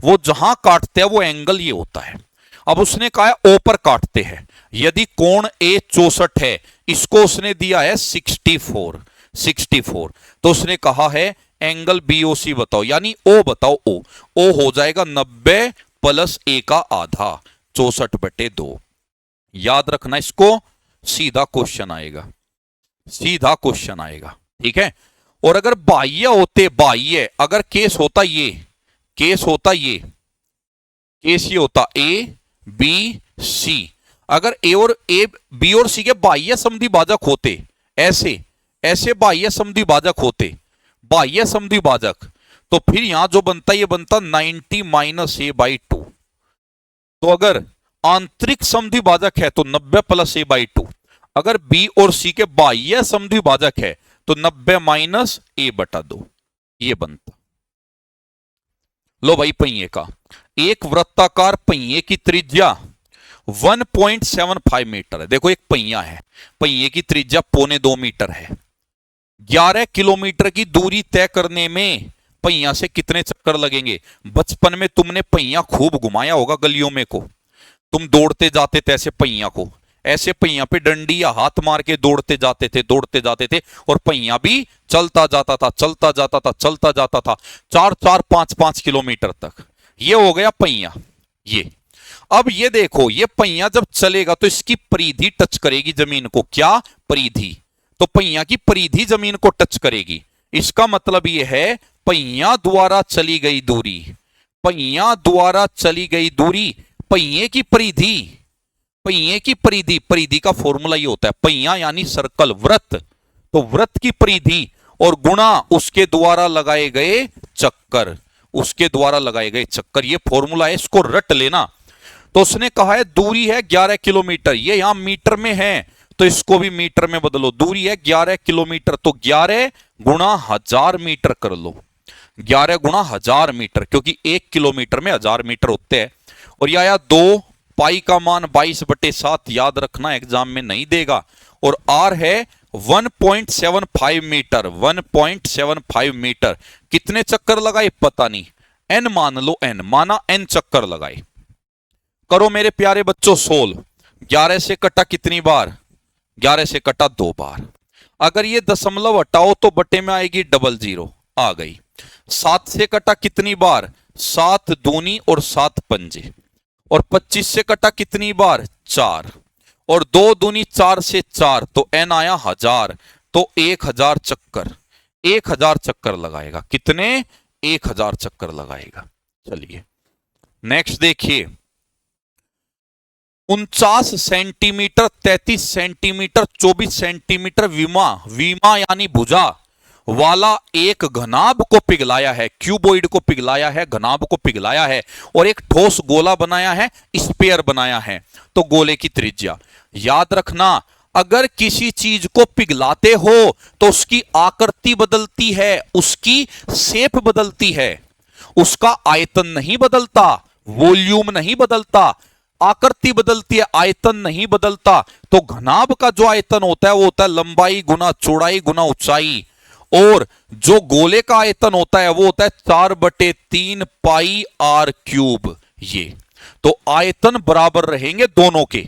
वो जहां काटते हैं वो एंगल ये होता है। अब उसने कहा है ओ पर काटते हैं, यदि कोण ए 64 है, इसको उसने दिया है 64, तो उसने कहा है एंगल बीओसी बताओ, यानी ओ बताओ, ओ हो जाएगा 90 + a का आधा 64/2। याद रखना इसको, सीधा क्वेश्चन आएगा, सीधा क्वेश्चन आएगा। ठीक है, और अगर बाह्य होते, बाह्य अगर केस होता ये, केस होता ये, केस ये होता ए बी सी, अगर ए और ए बी और सी के बाह्य समद्विभाजक होते, ऐसे ऐसे बाह्य समद्विभाजक होते, बाह्य समद्विभाजक, तो फिर यहां जो बनता ये बनता 90 - a/2। तो अगर आंतरिक समद्विभाजक है तो 90 + a/2, अगर बी और सी के बाह्य समद्विभाजक है तो 90 - a/2, ये बनता। लो भाई, पहिए का, एक वृत्ताकार पहिए की त्रिज्या 1.75 मीटर है। देखो एक पहिया है, पहिए की त्रिज्या 1.25 मीटर है। 11 किलोमीटर की दूरी तय करने में पहिया से कितने चक्कर लगेंगे? बचपन में तुमने पहिया खूब घुमाया होगा गलियों में को, तुम दौड़ते जाते थे ऐसे पहिया को, ऐसे पहिया पे डंडी या हाथ मार के दौड़ते जाते थे और पहिया भी चलता जाता था, चलता जाता था, चलता जाता था 4-4, 5-5 किलोमीटर तक। ये हो गया पहिया। ये अब ये देखो, ये पहिया जब चलेगा तो इसकी परिधि टच करेगी जमीन को। क्या परिधि? तो पहिया की परिधि जमीन को टच करेगी। इसका मतलब यह है पहिया द्वारा चली गई दूरी, पहिया द्वारा चली गई दूरी, पहिए की परिधि, पहिए की परिधि, परिधि का फॉर्मूला ये होता है, पहिया यानी सर्कल, वृत्त, तो वृत्त की परिधि और गुणा उसके द्वारा लगाए गए चक्कर, उसके द्वारा लगाए गए चक्कर, ये फॉर्मूला है, इसको रट लेना। तो उसने कहा है दूरी है 11 किलोमीटर, ये यहां मीटर में है तो इसको भी मीटर में बदलो, दूरी है 11 किलोमीटर, तो 11 × 1000 मीटर कर लो, 11 × 1000 मीटर, क्योंकि 1 किलोमीटर में 1000 मीटर होते हैं। और यह आया 2, पाई का मान 22/7, याद रखना एग्जाम में नहीं देगा, और आर है 1.75 मीटर, 1.75 मीटर। कितने चक्कर लगाए पता नहीं, एन मान लो, एन माना, एन चक्कर लगाए। करो मेरे प्यारे बच्चों सोल्व। 11 से कटा कितनी बार? 11 से कटा 2 बार। अगर ये दशमलव हटाओ तो बटे में आएगी 00, आ गई। 7 से कटा कितनी बार? 7 दूनी और 7 पंजे। और 25 से कटा कितनी बार? 4। और 2 दूनी 4 से 4, तो एन आया 1000। तो 1000 चक्कर, 1000 चक्कर लगाएगा। कितने? 1000 चक्कर लगाएगा। चलिए नेक्स्ट देखिए, 49 सेंटीमीटर, 33 सेंटीमीटर, 24 सेंटीमीटर विमा, विमा यानी भुजा वाला एक घनाभ को पिघलाया है, क्यूबोइड को पिघलाया है, घनाभ को पिघलाया है और एक ठोस गोला बनाया है, स्फीयर बनाया है। तो गोले की त्रिज्या, याद रखना अगर किसी चीज को पिघलाते हो तो उसकी आकृति बदलती है, उसकी शेप बदलती है, उसका आयतन नहीं बदलता, वॉल्यूम नहीं बदलता, आकृति बदलती है, आयतन नहीं बदलता। तो घनाभ का जो आयतन होता है वो होता है लंबाई गुना चौड़ाई गुना ऊंचाई, और जो गोले का आयतन होता है वो होता है 4/3 पाई आर क्यूब। ये तो आयतन बराबर रहेंगे दोनों के।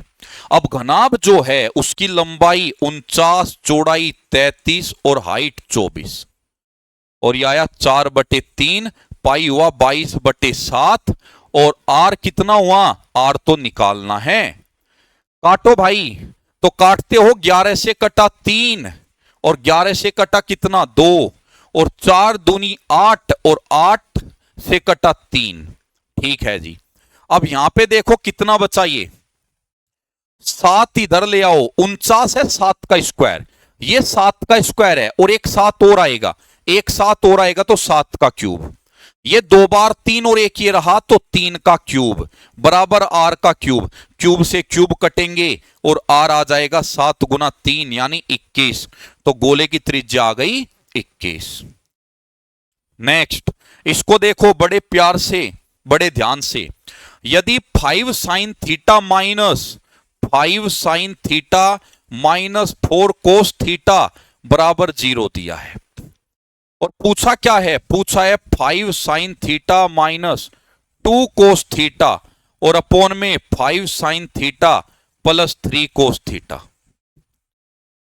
अब घनाभ जो है उसकी लंबाई 49, चौड़ाई 33 और हाइट 24, और यह आया 4/3, पाई हुआ 22/7, और आर कितना हुआ? आर तो निकालना है। काटो भाई, तो काटते हो 11 से कटा 3 और 11 से कटा कितना? 2, और 4 दूनी 8 और 8 से कटा 3। ठीक है जी। अब यहां पे देखो कितना बचा, ये 7 इधर ले आओ, 49 है 7 का स्क्वायर, ये 7 का स्क्वायर है और एक 7 और आएगा, एक 7 और आएगा तो 7 का क्यूब, ये 2 बार 3 और एक ये रहा तो 3 का क्यूब बराबर आर का क्यूब। क्यूब से क्यूब कटेंगे और आर आ जाएगा 7 गुना 3 यानी 21। तो गोले की त्रिज्या आ गई 21। नेक्स्ट, इसको देखो बड़े प्यार से, बड़े ध्यान से। यदि 5 sin theta minus 5 sin theta minus 4 cos theta बराबर 0 दिया है, और पूछा क्या है? पूछा है 5 sin theta minus 2 cos theta और अपोन में 5 sin theta plus 3 cos theta.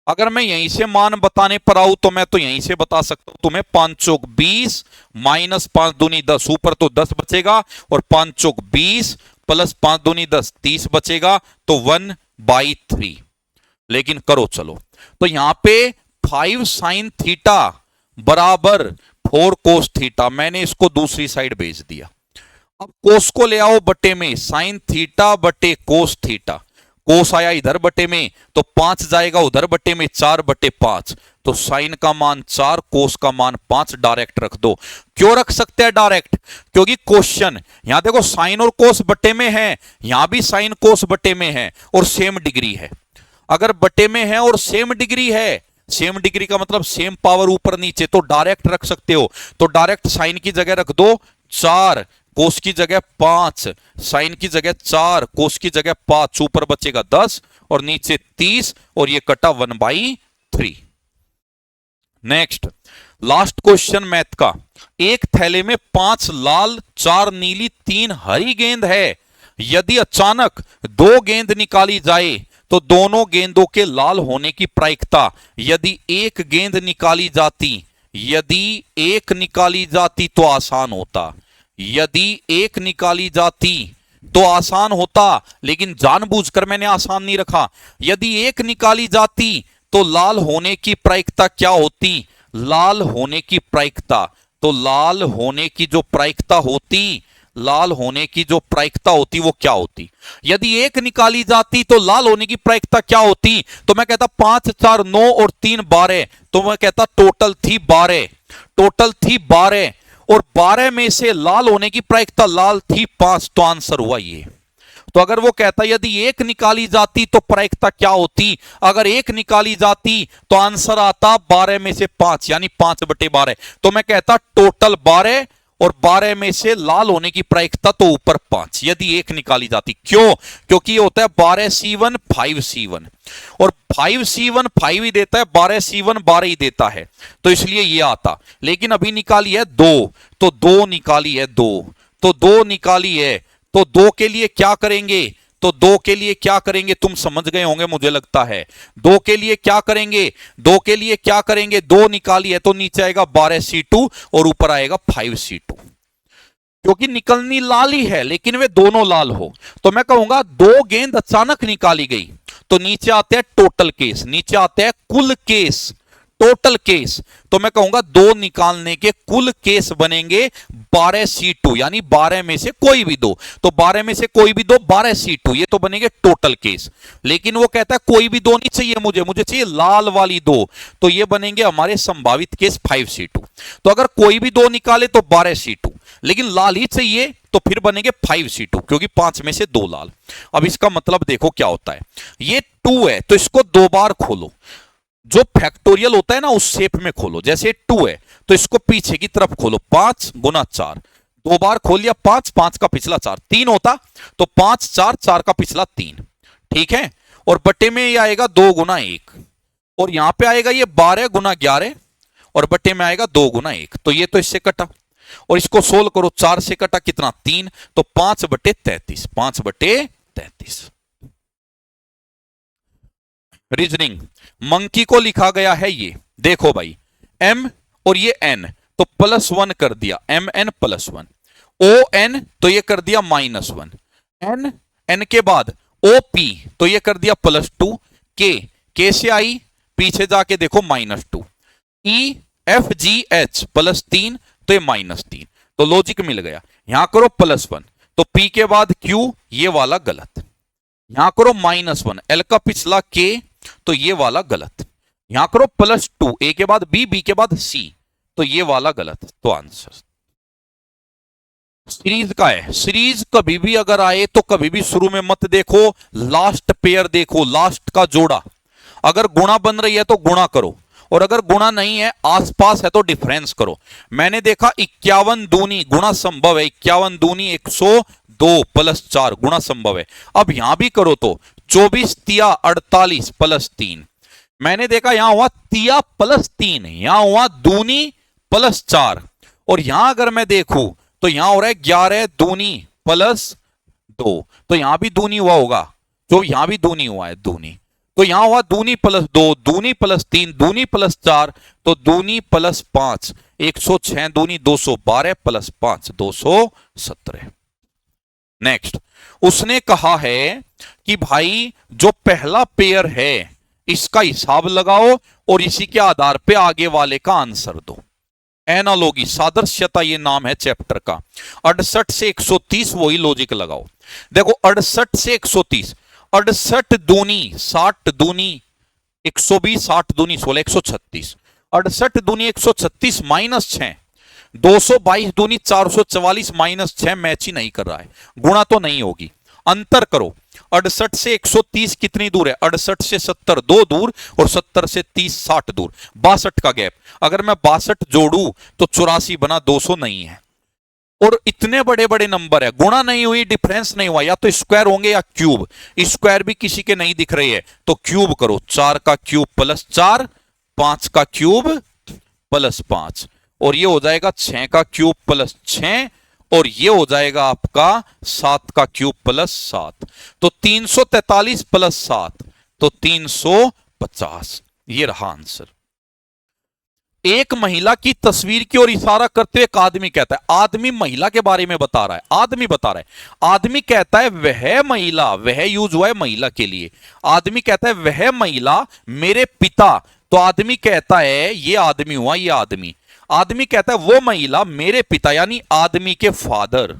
अगर मैं यहीं से मान बताने पर आऊं तो मैं तो यहीं से बता सकता हूं तुम्हें। 5 चौक 20 माइनस 5 दूनी 10, ऊपर तो 10 बचेगा, और 5 चौक 20 प्लस 5 दूनी 10, 30 बचेगा, तो 1/3। लेकिन करो चलो, तो यहां पे 5 sin थीटा बराबर 4 cos थीटा, मैंने इसको दूसरी साइड भेज दिया। अब कोस को ले आओ बटे में, साइन थीटा बटे कोस थीटा, कोस आया इधर बटे में तो 5 जाएगा उधर बटे में, 4/5। तो साइन का मान 4, कोस का मान 5 डायरेक्ट रख दो। क्यों रख सकते हैं डायरेक्ट? क्योंकि क्वेश्चन यहां देखो साइन और कोस बटे में है, यहां भी साइन कोस बटे में है और सेम डिग्री है। अगर बटे में है और सेम डिग्री है, सेम डिग्री का मतलब सेम पावर ऊपर नीचे, तो डायरेक्ट रख सकते हो। तो डायरेक्ट साइन की जगह रख दो 4, कोस की जगह 5, साइन की जगह 4, कोस की जगह 5, ऊपर बचेगा 10 और नीचे 30, और ये कटा 1/3। नेक्स्ट, लास्ट क्वेश्चन मैथ का। एक थैले में 5 लाल, 4 नीली, 3 हरी गेंद है। यदि अचानक 2 गेंद निकाली जाए तो दोनों गेंदों के लाल होने की प्रायिकता, यदि एक गेंद निकाली जाती, यदि एक निकाली जाती तो आसान होता, यदि एक निकाली जाती तो आसान होता, लेकिन जानबूझकर मैंने आसान नहीं रखा। यदि एक निकाली जाती तो लाल होने की प्रायिकता क्या होती? लाल होने की प्रायिकता, तो लाल होने की जो प्रायिकता होती, लाल होने की जो प्रायिकता होती वो क्या होती? यदि एक निकाली जाती तो लाल होने की प्रायिकता क्या होती? तो मैं कहता 5, 4, 9 और 3 12, तो मैं कहता टोटल थी 12, टोटल थी 12, और 12 में से लाल होने की प्रायिकता लाल थी 5, तो आंसर हुआ ये। तो अगर वो कहता यदि एक निकाली जाती तो प्रायिकता क्या होती, अगर एक निकाली जाती तो आंसर आता 12 में से 5 यानी 5/12, तो मैं कहता टोटल 12 और 12 में से लाल होने की प्रायिकता तो ऊपर 5 यदि एक निकाली जाती। क्यों? क्योंकि ये होता है 12C1 5C1, और 5C1 5 ही देता है, 12C1 12 ही देता है, तो इसलिए ये आता। लेकिन अभी निकाली है 2, तो 2 निकाली है 2, तो 2 निकाली है, तो 2 के लिए क्या करेंगे? तो 2 के लिए क्या करेंगे तुम समझ गए होंगे मुझे लगता है। 2 के लिए क्या करेंगे? 2 के लिए क्या करेंगे? 2 निकाली है तो नीचे आएगा 12C2 और ऊपर आएगा 5C2, क्योंकि निकलनी लाल ही है लेकिन वे दोनों लाल हो। तो मैं कहूंगा 2 गेंद अचानक निकाली गई, तो नीचे आते हैं टोटल केस, नीचे आते हैं कुल केस। टोटल केस, तो मैं कहूंगा 2 निकालने के कुल केस बनेंगे 12C2, यानी 12 में से कोई भी 2, तो 12 में से कोई भी 2 12C2, ये तो बनेंगे टोटल केस। लेकिन वो कहता है कोई भी 2 नहीं चाहिए मुझे चाहिए लाल वाली 2, तो ये बनेंगे हमारे संभावित केस 5C2। तो अगर कोई भी 2 निकाले तो 12C2, लेकिन लाल ही चाहिए तो फिर बनेंगे 5C2, क्योंकि 5 में से 2 लाल। अब इसका मतलब देखो क्या होता है, ये 2 है तो इसको 2 बार खोलो, जो फैक्टोरियल होता है ना उस शेप में खोलो। जैसे 2 है तो इसको पीछे की तरफ खोलो, 5 गुना 4, 2 बार खोल लिया, 5, 5 का पिछला 4, 3 होता तो 5 4, 4 का पिछला 3, ठीक है। और बटे में ये आएगा 2 गुना 1, और यहां पे आएगा ये 12 गुना 11, और बटे में आएगा 2 गुना 1, तो ये तो इससे कटा। और इसको सोल्व करो, 4 से कटा कितना 3, तो 5/33, 5/33। रीजनिंग, मंकी को लिखा गया है ये, देखो भाई m और ये n, तो +1 कर दिया, mn +1, on तो ये कर दिया -1, n के बाद op तो ये कर दिया +2, k से आई पीछे जाके देखो -2, e f g h +3 तो ये -3, तो लॉजिक मिल गया। यहां करो +1 तो p के बाद q, ये वाला गलत। यहां करो -1, l का पिछला k, तो ये वाला गलत। यहां करो +2, a के बाद b के बाद c, तो ये वाला गलत। तो आंसर सीरीज का है। सीरीज कभी भी अगर आए तो कभी भी शुरू में मत देखो, लास्ट पेयर देखो, लास्ट का जोड़ा। अगर गुणा बन रही है तो गुणा करो, और अगर गुणा नहीं है आसपास है तो डिफरेंस करो। मैंने देखा 51 दूनी गुणा संभव है, 51 दूनी 102 +4 गुणा संभव है। अब यहां भी करो तो 24 तिया 48 +3, मैंने देखा यहां हुआ तिया +3, यहां हुआ दूनी +4, और यहां अगर मैं देखूं तो यहां हो रहा है 11 दूनी +2, तो यहां भी दूनी हुआ होगा, जो यहां भी दूनी हुआ है दूनी, तो यहां हुआ दूनी +2, दूनी +3, दूनी +4, तो दूनी +5, 106 दूनी 212 +5 217। नेक्स्ट, उसने कहा है कि भाई जो पहला पेयर है इसका हिसाब लगाओ और इसी के आधार पे आगे वाले का आंसर दो। एनालॉजी, सादृश्यता, ये नाम है चैप्टर का। 68 से 130 वही लॉजिक लगाओ। देखो 68 से 130, 68 दूनी 60 दूनी 120, 60 दूनी 16 136, 68 दूनी 136 -6, 222 दूनी 444 -6 मैच ही नहीं कर रहा है, गुणा तो नहीं होगी। अंतर करो, 68 से 130 कितनी दूर है, 68 से 70 2 दूर, और 70 से 30 60 दूर, 62 का गैप। अगर मैं 62 जोड़ू तो 84 बना, 200 नहीं है। और इतने बड़े बड़े नंबर है, गुणा नहीं हुई, डिफरेंस नहीं हुआ, या तो स्क्वायर होंगे या क्यूब। स्क्वायर भी किसी के नहीं दिख रही है तो क्यूब करो, 4 का क्यूब +4, 5 का क्यूब +5, और ये हो जाएगा 6 का क्यूब +6, और ये हो जाएगा आपका 7 का क्यूब +7, तो 343 +7 तो 350। ये रहा आंसर। एक महिला की तस्वीर की ओर इशारा करते हुए एक आदमी कहता है, आदमी महिला के बारे में बता रहा है, आदमी बता रहा है, आदमी कहता है वह महिला, वह यूज हुआ है महिला के लिए, आदमी कहता है वह महिला मेरे पिता, तो आदमी कहता है ये आदमी हुआ, ये आदमी कहता है वो महिला मेरे पिता, यानी आदमी के फादर,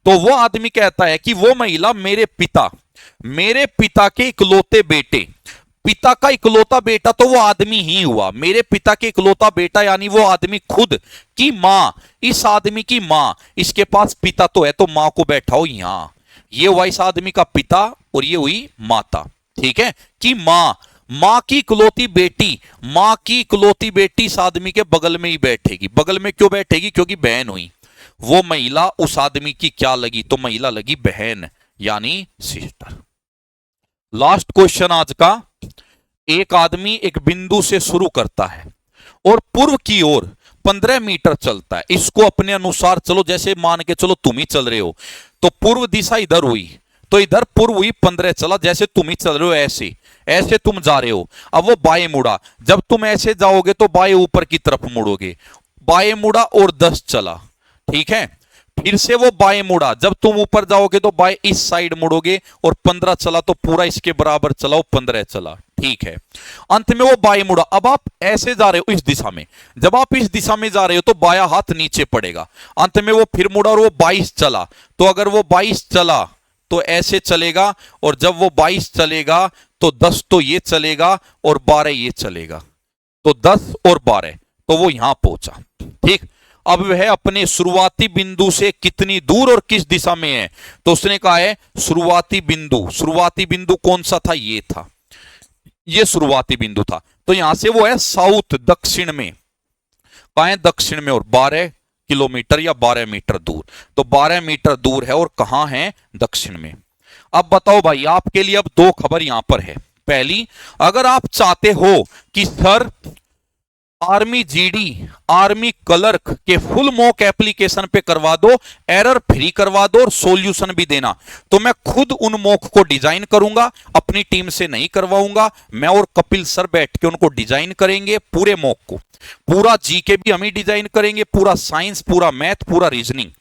तो वो आदमी कहता है कि वो महिला मेरे पिता के इकलौते बेटे, पिता का इकलौता बेटा तो वो आदमी ही हुआ, मेरे पिता के इकलौता बेटा यानी वो आदमी खुद की मां, इस आदमी की मां, इसके पास पिता तो है तो मां को बैठाओ यहां, ये हुआ इस आदमी का पिता और ये हुई माता, ठीक है, कि मां की इकलौती बेटी, मां की इकलौती बेटी इस आदमी के बगल में ही बैठेगी। बगल में क्यों बैठेगी, क्योंकि बहन हुई। वो महिला उस आदमी की क्या लगी, तो महिला लगी बहन, यानी सिस्टर। लास्ट क्वेश्चन आज का, एक आदमी एक बिंदु से शुरू करता है और पूर्व की ओर 15 मीटर चलता है, इसको अपने अनुसार चलो, जैसे मान के चलो तुम ही चल रहे हो, तो पूर्व दिशा इधर हुई, तो इधर पूर्व हुई 15 चला, जैसे तुम ही चल रहे हो ऐसे ऐसे तुम जा रहे हो। अब वो बाएं मुड़ा, जब तुम ऐसे जाओगे तो बाएं ऊपर की तरफ मुड़ोगे, बाएं मुड़ा और 10 चला, ठीक है, फिर से वो बाएं मुड़ा, जब तुम ऊपर जाओगे तो बाएं इस साइड मुड़ोगे, और 15 चला तो पूरा इसके बराबर चलाओ, 15 चला, ठीक है। अंत में वो बाएं मुड़ा, अब आप ऐसे जा रहे हो इस दिशा में, जब आप इस दिशा में जा रहे हो तो बायां हाथ नीचे पड़ेगा। अंत में वो फिर मुड़ा और वो 22 चला, तो अगर वो 22 चला तो ऐसे चलेगा, और जब वो 22 चलेगा तो 10 तो ये चलेगा और 12 ये चलेगा, तो 10 और 12, तो वो यहां पहुंचा, ठीक। अब वह अपने शुरुआती बिंदु से कितनी दूर और किस दिशा में है, तो उसने कहा है शुरुआती बिंदु कौन सा था, ये था, ये शुरुआती बिंदु था, तो यहां से वो है साउथ, दक्षिण में, कहां है, दक्षिण में, और 12 किलोमीटर या 12 मीटर दूर, तो 12 मीटर दूर है और कहां है, दक्षिण में। अब बताओ भाई, आपके लिए अब दो खबर यहां पर है। पहली, अगर आप चाहते हो कि sir army GD, army clerk के फुल मॉक एप्लीकेशन पे करवा दो, एरर फ्री करवा दो और सॉल्यूशन भी देना, तो मैं खुद उन मॉक को डिजाइन करूंगा, अपनी टीम से नहीं करवाऊंगा, मैं और कपिल सर बैठ के उनको डिजाइन करेंगे पूरे मॉक को, पूरा जीके भी हम ही डिजाइन करेंगे, पूरा साइंस, पूरा मैथ, पूरा रीजनिंग,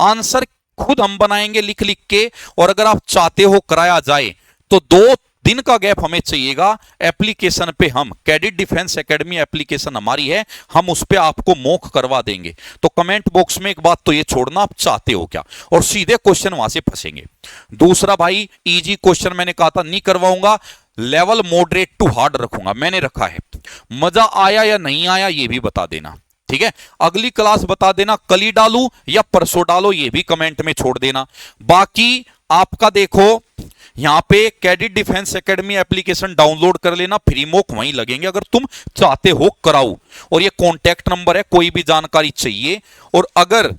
आंसर खुद हम बनाएंगे लिख लिख के। और अगर आप चाहते हो कराया जाए तो 2 दिन का गैप हमें चाहिएगा, एप्लीकेशन पे हम कैडेट डिफेंस एकेडमी एप्लीकेशन हमारी है, हम उस पे आपको मॉक करवा देंगे। तो कमेंट बॉक्स में एक बात तो ये छोड़ना, आप चाहते हो क्या, और सीधे क्वेश्चन वहां से फंसेंगे। दूसरा भाई, इजी क्वेश्चन मैंने कहा था नहीं करवाऊंगा, लेवल मॉडरेट टू हार्ड रखूंगा, मैंने रखा है। मजा आया या नहीं आया ये भी बता देना, ठीक है। अगली क्लास बता देना कल ही डालू या परसों डालो, ये भी कमेंट में छोड़ देना। बाकी आपका देखो यहां पे cadet defence academy application download कर लेना, फ्री मॉक वहीं लगेंगे अगर तुम चाहते हो कराओ, और ये कॉन्टैक्ट नंबर है, कोई भी जानकारी चाहिए। और अगर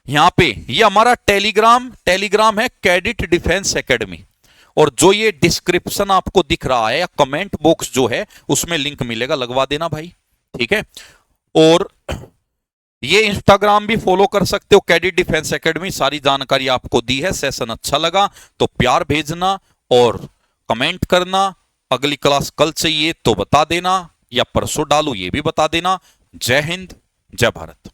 यहां पे ये हमारा टेलीग्राम है कैडेट डिफेंस एकेडमी, और जो ये डिस्क्रिप्शन आपको दिख रहा है या कमेंट बॉक्स जो है उसमें लिंक मिलेगा, लगवा देना भाई, ठीक है। और ये इंस्टाग्राम भी फॉलो कर सकते हो, कैडेट डिफेंस एकेडमी, सारी जानकारी आपको दी है। सेशन अच्छा लगा तो प्यार भेजना और कमेंट करना। अगली क्लास कल चाहिए तो बता देना या परसों डालू ये भी बता देना। जय हिंद, जय भारत।